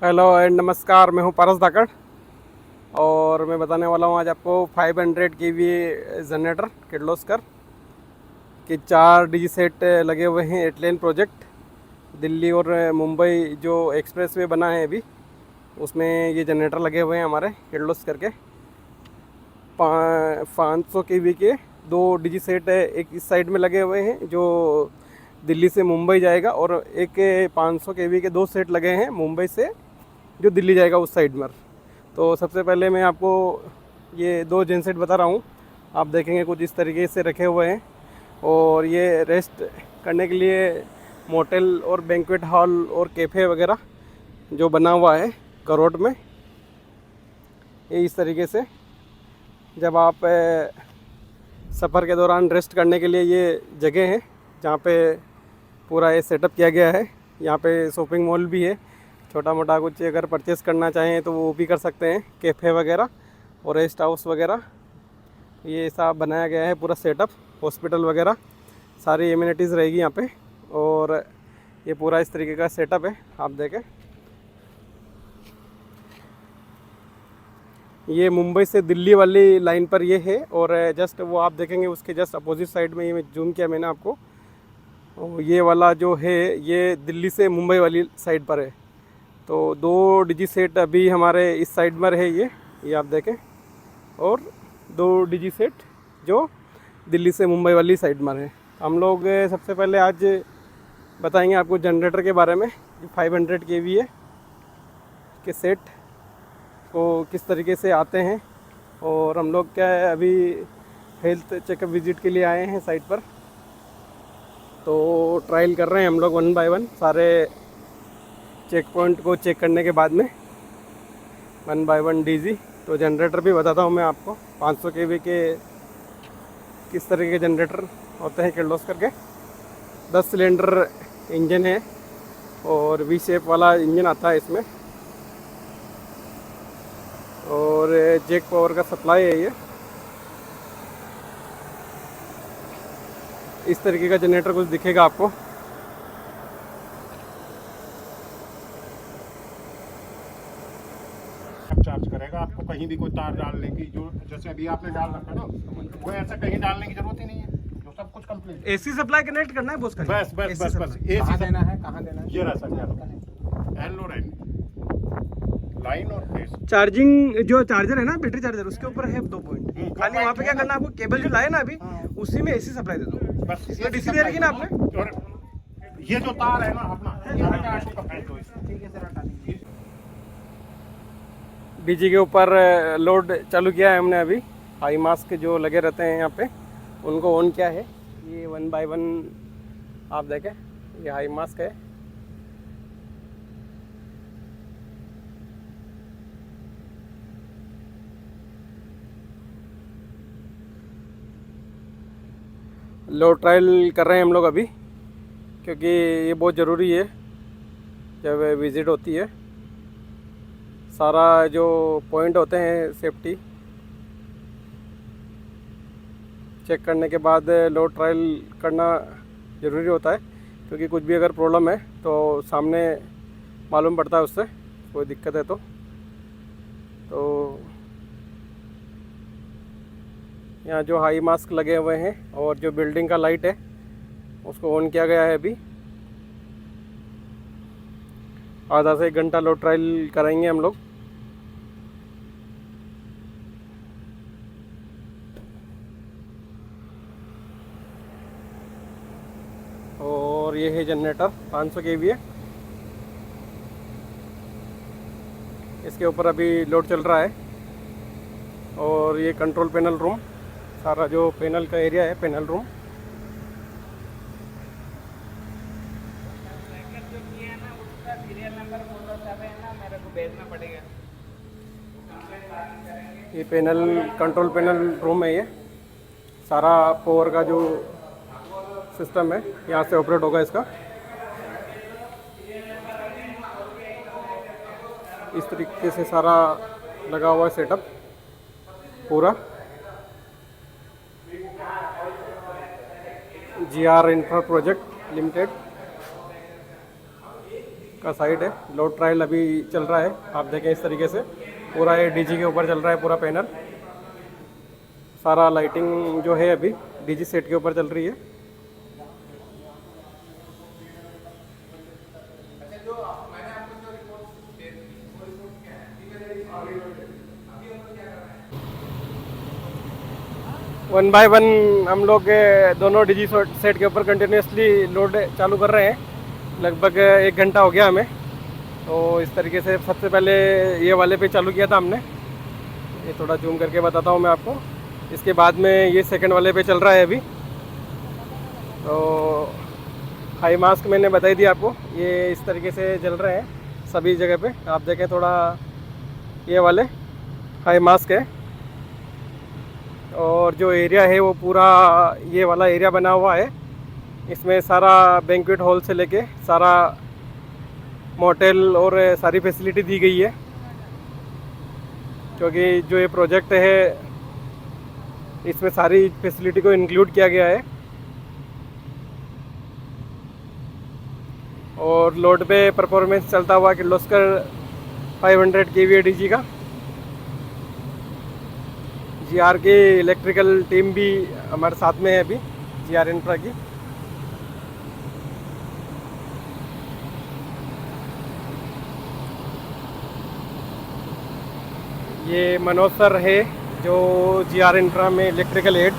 Hello and नमस्कार। मैं हूं पारस धाकड़ और मैं बताने वाला हूं आज आपको 500 केवी जनरेटर किर्लोस्कर के 4 DG सेट लगे हुए हैं। 8 लेन प्रोजेक्ट दिल्ली और मुंबई जो एक्सप्रेसवे बना है अभी, उसमें ये जनरेटर लगे हुए हैं हमारे किर्लोस्कर के। 500 केवी के 2 DG सेट एक इस साइड में लगे हुए हैं जो दिल्ली से मुंबई जाएगा, और एक 500 केवी के 2 सेट लगे हैं मुंबई से जो दिल्ली जाएगा उस साइड में। तो सबसे पहले मैं आपको ये 2 जेनसेट बता रहा हूँ। आप देखेंगे कुछ इस तरीके से रखे हुए हैं, और ये रेस्ट करने के लिए मोटेल और बैंक्वेट हॉल और कैफ़े वगैरह जो बना हुआ है करोड़ में, ये इस तरीके से जब आप सफ़र के दौरान रेस्ट करने के लिए ये जगह है जहाँ पे पूरा ये सेटअप किया गया है। यहाँ पे शॉपिंग मॉल भी है, छोटा मोटा कुछ अगर परचेज़ करना चाहें तो वो भी कर सकते हैं, कैफ़े वगैरह और रेस्ट हाउस वगैरह। ये ऐसा बनाया गया है पूरा सेटअप, हॉस्पिटल वगैरह सारी एमिनिटीज़ रहेगी यहाँ पे। और ये पूरा इस तरीके का सेटअप है, आप देखें। ये मुंबई से दिल्ली वाली लाइन पर ये है, और जस्ट वो आप देखेंगे उसके जस्ट अपोजिट साइड में, ये जूम किया मैंने आपको, ये वाला जो है ये दिल्ली से मुंबई वाली साइड पर है। तो 2 DG सेट अभी हमारे इस साइड में है, ये आप देखें, और 2 DG सेट जो दिल्ली से मुंबई वाली साइड में है। हम लोग सबसे पहले आज बताएंगे आपको जनरेटर के बारे में, जो 500 केवी है के सेट को किस तरीके से आते हैं। और हम लोग क्या है, अभी हेल्थ चेकअप विज़िट के लिए आए हैं साइट पर, तो ट्रायल कर रहे हैं हम लोग 1 बाय 1 सारे चेक पॉइंट को चेक करने के बाद में 1 बाय 1 DG। तो जनरेटर भी बताता हूँ मैं आपको, 500 केवी के किस तरह के जनरेटर होते हैं किर्लोस्कर के। 10 सिलेंडर इंजन है और V शेप वाला इंजन आता है इसमें, और जैक पावर का सप्लाई है ये। इस तरीके का जनरेटर कुछ दिखेगा आपको। चार्ज करेगा आपको कहीं भी कोई तार डालने की, जो जैसे अभी आपने डाल रखा ना, वो ऐसा कहीं डालने की जरूरत ही नहीं है, जो सब कुछ कंप्लीट। AC सप्लाई कनेक्ट करना है बस बस बस बस बस AC देना है, कहाँ देना है, ये रहा सर, एल और एन लाइन और फेस। चार्जिंग जो चार्जर है ना, बैटरी चार्जर, उसके ऊपर है 2 पॉइंट। खाली वहाँ पे क्या करना है आपको, केबल जो लाए ना अभी, उसी में AC सप्लाई दे दो बस। इसमें DC दे रखी ना आपने। और ये जो तार है ना अपना, ठीक है सर, DG के ऊपर लोड चालू किया है हमने अभी। हाई मास्क जो लगे रहते हैं यहाँ पे, उनको ऑन किया है। ये 1 बाय 1 आप देखें, ये हाई मास्क है। लोड ट्रायल कर रहे हैं हम लोग अभी, क्योंकि ये बहुत ज़रूरी है जब विज़िट होती है। सारा जो पॉइंट होते हैं सेफ्टी चेक करने के बाद लोड ट्रायल करना ज़रूरी होता है, क्योंकि कुछ भी अगर प्रॉब्लम है तो सामने मालूम पड़ता है उससे कोई दिक्कत है तो यहाँ जो हाई मास्क लगे हुए हैं और जो बिल्डिंग का लाइट है उसको ऑन किया गया है अभी। आधा से 1 घंटा लोड ट्रायल कराएंगे हम लोग। और ये है जनरेटर 500 केवी है, इसके ऊपर अभी लोड चल रहा है। और ये कंट्रोल पैनल रूम, सारा जो पैनल का एरिया है, पैनल रूम। ये पैनल कंट्रोल पैनल रूम है, ये सारा पावर का जो सिस्टम है यहाँ से ऑपरेट होगा इसका। इस तरीके से सारा लगा हुआ है सेटअप पूरा। GR infra project limited. का साइड है। लोड ट्रायल अभी चल रहा है, आप देखें इस तरीके से पूरा ये डीजी के ऊपर चल रहा है। पूरा पैनल सारा लाइटिंग जो है अभी डीजी सेट के ऊपर चल रही है। वन बाय वन हम लोग दोनों डीजी सेट के ऊपर कंटिन्यूसली लोड चालू कर रहे हैं। लगभग 1 घंटा हो गया हमें। तो इस तरीके से सबसे पहले ये वाले पे चालू किया था हमने, ये थोड़ा जूम करके बताता हूँ मैं आपको। इसके बाद में ये सेकंड वाले पे चल रहा है अभी। तो हाई मास्क मैंने बताई दी आपको, ये इस तरीके से चल रहे हैं सभी जगह पे। आप देखें थोड़ा, ये वाले हाई मास्क है। और जो एरिया है वो पूरा ये वाला एरिया बना हुआ है। इसमें सारा बैंक्वेट हॉल से लेके सारा मोटेल और सारी फैसिलिटी दी गई है, क्योंकि जो ये प्रोजेक्ट है इसमें सारी फैसिलिटी को इंक्लूड किया गया है। और लोड पे परफॉर्मेंस चलता हुआ किर्लोस्कर 500 kVA डीजी का। जीआर की इलेक्ट्रिकल टीम भी हमारे साथ में है अभी, जीआर इंफ्रा की। ये मनोज सर है जो जीआर इंफ्रा में इलेक्ट्रिकल हेड।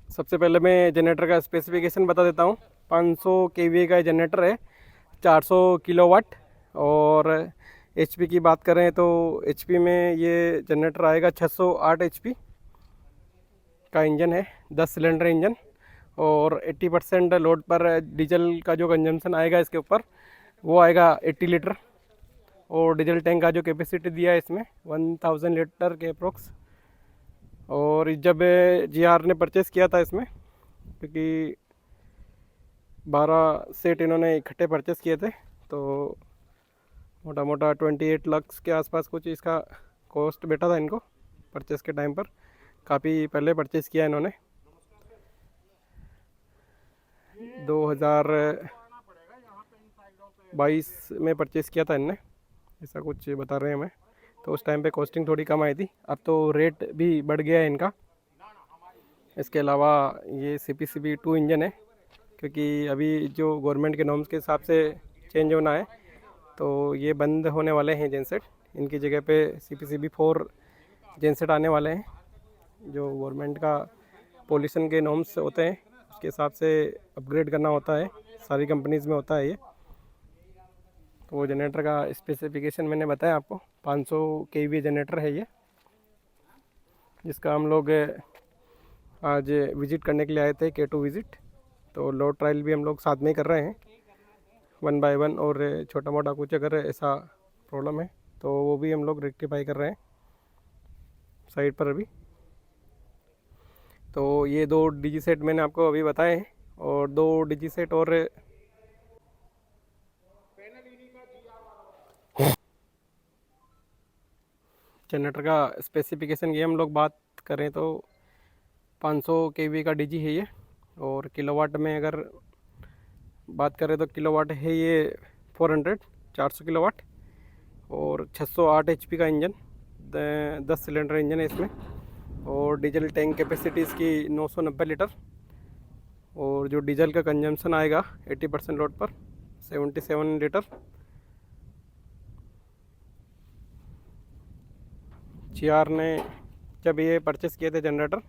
सबसे पहले मैं जनरेटर का स्पेसिफिकेशन बता देता हूँ। 500 kVA का जनरेटर है, 400 किलोवाट। और एचपी की बात करें तो एचपी में ये जनरेटर आएगा 608 एचपी का इंजन है, 10 सिलेंडर इंजन। और 80% लोड पर डीजल का जो कंजम्पशन आएगा इसके ऊपर वो आएगा 80 लीटर। और डीजल टैंक का जो कैपेसिटी दिया है इसमें 1000 लीटर के अप्रोक्स। और जब जीआर ने परचेज़ किया था इसमें, क्योंकि 12 सेट इन्होंने इकट्ठे परचेज़ किए थे, तो मोटा मोटा 28 लाख के आसपास कुछ इसका कॉस्ट बैठा था इनको परचेज़ के टाइम पर। काफ़ी पहले परचेज़ किया इन्होंने, 2022 में परचेज़ किया था इनने, ऐसा कुछ बता रहे हैं हमें। तो उस टाइम पे कॉस्टिंग थोड़ी कम आई थी, अब तो रेट भी बढ़ गया है इनका। इसके अलावा ये CPCB 2 इंजन है, क्योंकि अभी जो गवर्नमेंट के नॉर्म्स के हिसाब से चेंज होना है, तो ये बंद होने वाले हैं जेनसेट। इनकी जगह पे CPCB 4 जेनसेट आने वाले हैं। जो गवर्नमेंट का पोल्यूशन के नॉर्म्स होते हैं उसके हिसाब से अपग्रेड करना होता है, सारी कंपनीज़ में होता है ये। तो जनरेटर का स्पेसिफिकेशन मैंने बताया आपको, 500 kVA जनरेटर है ये, जिसका हम लोग आज विज़िट करने के लिए आए थे, K2 विज़िट। तो लोड ट्रायल भी हम लोग साथ में ही कर रहे हैं 1 बाय 1। और छोटा मोटा कुछ अगर ऐसा प्रॉब्लम है तो वो भी हम लोग रेक्टिफाई कर रहे हैं साइड पर अभी। तो ये 2 डीजी सेट मैंने आपको अभी बताए हैं, और 2 डीजी सेट और जनरेटर का स्पेसिफिकेशन की हम लोग बात करें तो 500 kVA का डीजी है ये। और किलोवाट में अगर बात करें तो किलोवाट है ये 400 किलोवाट। और 608 HP का इंजन, 10 सिलेंडर इंजन है इसमें। और डीजल टैंक कैपेसिटी इसकी 990 लीटर। और जो डीजल का कंजम्पशन आएगा 80% लोड पर 77 लीटर। जीआर ने जब ये परचेज़ किए थे जनरेटर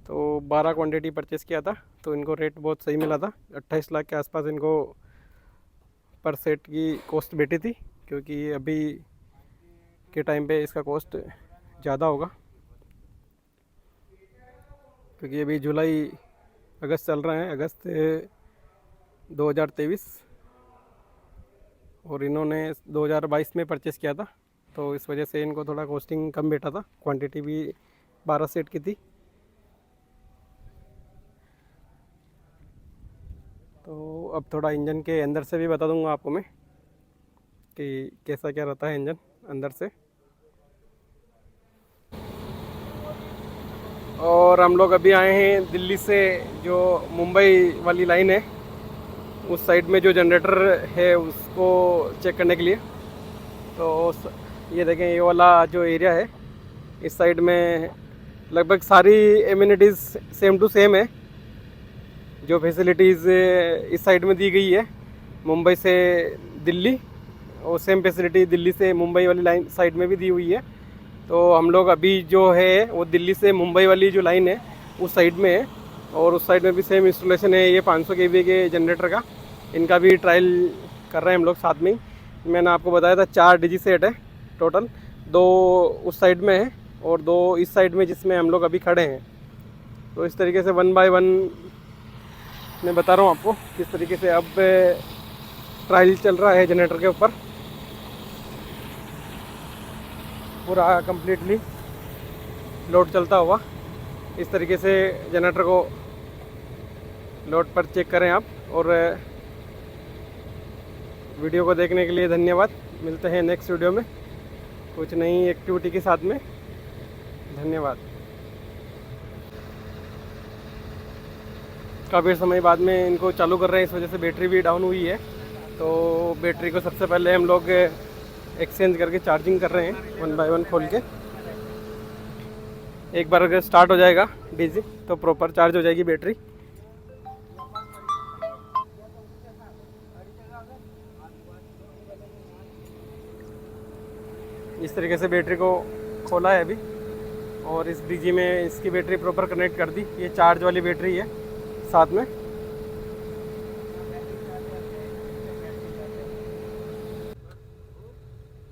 तो 12 क्वांटिटी परचेज़ किया था, तो इनको रेट बहुत सही मिला था। 28 लाख के आसपास इनको पर सेट की कॉस्ट बैठी थी, क्योंकि अभी के टाइम पे इसका कॉस्ट ज़्यादा होगा, क्योंकि अभी जुलाई अगस्त चल रहा है, अगस्त 2023। और इन्होंने 2022 में परचेज़ किया था, तो इस वजह से इनको थोड़ा कॉस्टिंग कम बैठा था। क्वांटिटी भी 12 सेट की थी। अब थोड़ा इंजन के अंदर से भी बता दूंगा आपको मैं कि कैसा क्या रहता है इंजन अंदर से। और हम लोग अभी आए हैं दिल्ली से, जो मुंबई वाली लाइन है उस साइड में जो जनरेटर है उसको चेक करने के लिए। तो ये देखें, ये वाला जो एरिया है इस साइड में लगभग सारी एमिनिटीज़ सेम टू सेम है। जो फैसिलिटीज़ इस साइड में दी गई है मुंबई से दिल्ली, और सेम फैसिलिटी दिल्ली से मुंबई वाली लाइन साइड में भी दी हुई है। तो हम लोग अभी जो है वो दिल्ली से मुंबई वाली जो लाइन है उस साइड में है, और उस साइड में भी सेम इंस्टॉलेशन है ये 500 kVA के जनरेटर का। इनका भी ट्रायल कर रहे हैं हम लोग साथ में ही। मैंने आपको बताया था 4 डिजी सेट है टोटल, 2 उस साइड में है और 2 इस साइड में जिसमें हम लोग अभी खड़े हैं। तो इस तरीके से 1 बाय 1 मैं बता रहा हूँ आपको किस तरीके से अब ट्रायल चल रहा है जनरेटर के ऊपर। पूरा कंप्लीटली लोड चलता हुआ इस तरीके से जनरेटर को लोड पर चेक करें आप। और वीडियो को देखने के लिए धन्यवाद। मिलते हैं नेक्स्ट वीडियो में कुछ नई एक्टिविटी के साथ में। धन्यवाद। काफ़ी समय बाद में इनको चालू कर रहे हैं, इस वजह से बैटरी भी डाउन हुई है। तो बैटरी को सबसे पहले हम लोग एक्सचेंज करके चार्जिंग कर रहे हैं 1 बाय 1 खोल के। एक बार अगर स्टार्ट हो जाएगा डीजी तो प्रॉपर चार्ज हो जाएगी बैटरी। इस तरीके से बैटरी को खोला है अभी, और इस डीजी में इसकी बैटरी प्रॉपर कनेक्ट कर दी। ये चार्ज वाली बैटरी है साथ में।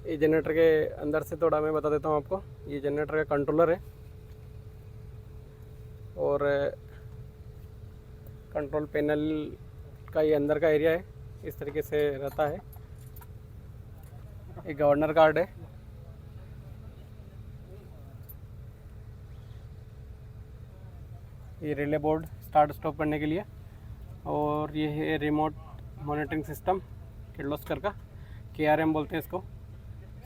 ये जनरेटर के अंदर से थोड़ा मैं बता देता हूँ आपको। ये जनरेटर का कंट्रोलर है और कंट्रोल पैनल का ये अंदर का एरिया है, इस तरीके से रहता है। एक गवर्नर कार्ड है, ये रिले बोर्ड स्टार्ट स्टॉप करने के लिए, और ये है रिमोट मॉनिटरिंग सिस्टम किर्लोस्कर का, KRM बोलते हैं इसको।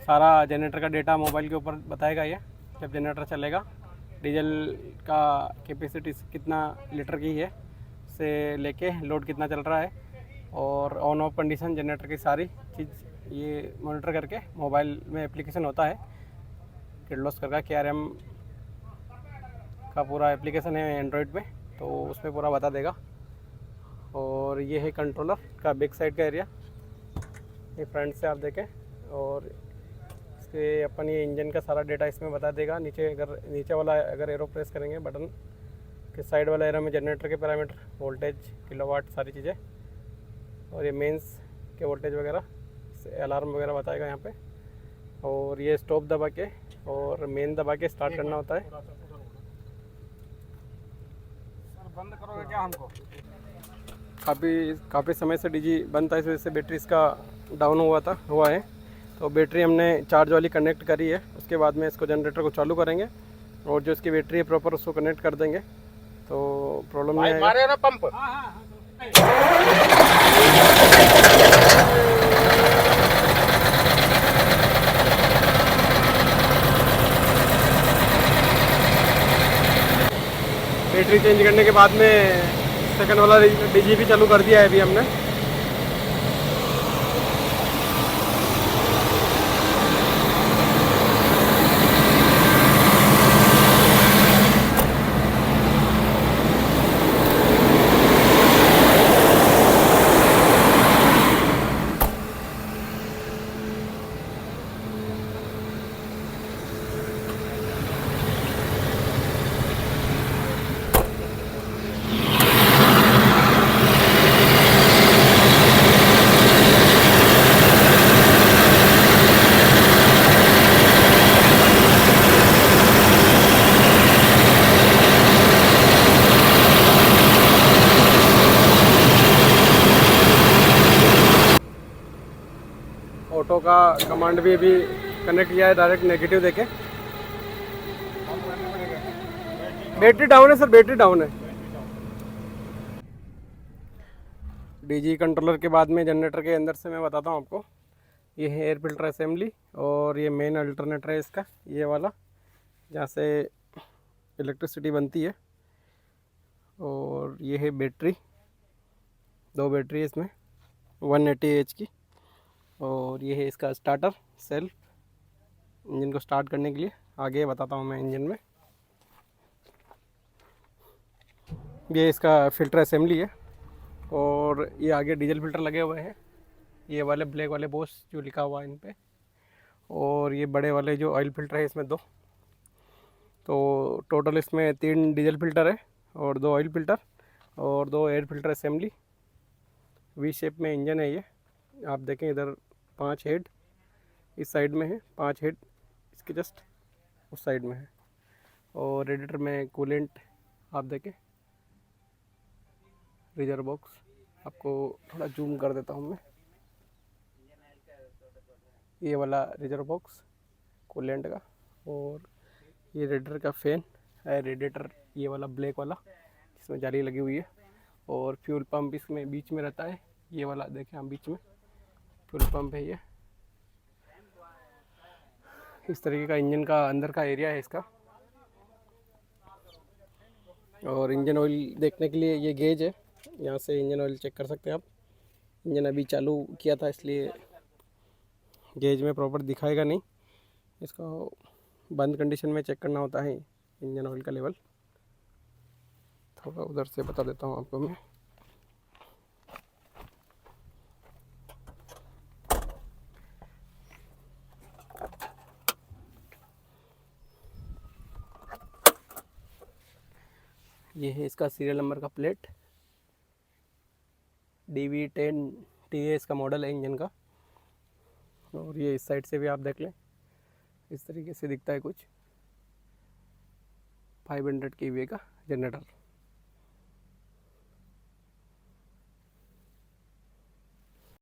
सारा जनरेटर का डेटा मोबाइल के ऊपर बताएगा ये जब जनरेटर चलेगा। डीजल का कैपेसिटी कितना लीटर की है से लेके लोड कितना चल रहा है, और ऑन ऑफ कंडीशन जनरेटर की सारी चीज़ ये मॉनिटर करके मोबाइल में एप्लीकेशन होता है किर्लोस्कर का। KRM का पूरा एप्लीकेशन है एंड्रॉयड में, तो उसमें पूरा बता देगा। और ये है कंट्रोलर का बैक साइड का एरिया, ये फ्रंट से आप देखें। और इसके अपन ये इंजन का सारा डेटा इसमें बता देगा। नीचे वाला अगर एरो प्रेस करेंगे बटन के साइड वाला एरो में जनरेटर के पैरामीटर, वोल्टेज, किलोवाट, सारी चीज़ें। और ये मेंस के वोल्टेज वगैरह, अलार्म वगैरह बताएगा यहाँ पे। और ये स्टॉप दबा के और मेन दबा के स्टार्ट करना होता है। बंद करोगे क्या हमको? काफ़ी समय से डीजी बंद था, इस वजह से बैटरी इसका डाउन हुआ है। तो बैटरी हमने चार्ज वाली कनेक्ट करी है, उसके बाद में इसको जनरेटर को चालू करेंगे और जो इसकी बैटरी है प्रॉपर उसको कनेक्ट कर देंगे, तो प्रॉब्लम नहीं आएगा। मारे ना पंप। बैटरी चेंज करने के बाद में सेकंड वाला डीजी भी चालू कर दिया है अभी हमने। ऑटो का कमांड भी अभी कनेक्ट किया है, डायरेक्ट नेगेटिव देके। बैटरी डाउन है सर, बैटरी डाउन है। डीजी कंट्रोलर के बाद में जनरेटर के अंदर से मैं बताता हूँ आपको। ये है एयर फिल्टर असेंबली और ये मेन अल्टरनेटर है इसका, ये वाला जहाँ से इलेक्ट्रिसिटी बनती है। और ये है बैटरी, 2 बैटरी है इसमें 180 एच की। और ये है इसका स्टार्टर सेल्फ, इंजन को स्टार्ट करने के लिए। आगे बताता हूँ मैं इंजन में। ये इसका फ़िल्टर असेंबली है और ये आगे डीजल फ़िल्टर लगे हुए हैं, ये वाले ब्लैक वाले बोस जो लिखा हुआ है इन पे। और ये बड़े वाले जो ऑयल फ़िल्टर है इसमें 2। तो टोटल इसमें 3 डीजल फ़िल्टर है और 2 ऑयल फ़िल्टर और 2 air filter assembly. V shape में इंजन है ये। आप देखें इधर 5 हेड इस साइड में है, 5 हेड इसके जस्ट उस साइड में है। और रेडिएटर में कूलेंट आप देखें, रिजर्व बॉक्स। आपको थोड़ा जूम कर देता हूँ मैं। ये वाला रिजर्व बॉक्स कूलेंट का। और ये रेडिएटर का फैन है, रेडिएटर ये वाला ब्लैक वाला जिसमें जाली लगी हुई है। और फ्यूल पंप इसमें बीच में रहता है, ये वाला देखें हम बीच में फ्यूल पंप है ये। इस तरीके का इंजन का अंदर का एरिया है इसका। और इंजन ऑयल देखने के लिए ये गेज है, यहाँ से इंजन ऑयल चेक कर सकते हैं आप। इंजन अभी चालू किया था इसलिए गेज में प्रॉपर दिखाएगा नहीं, इसको बंद कंडीशन में चेक करना होता है इंजन ऑयल का लेवल। थोड़ा उधर से बता देता हूँ आपको मैं। ये है इसका सीरियल नंबर का प्लेट, DV10TA इसका मॉडल है इंजन का। और ये इस साइड से भी आप देख लें, इस तरीके से दिखता है कुछ 500 kVA का जनरेटर।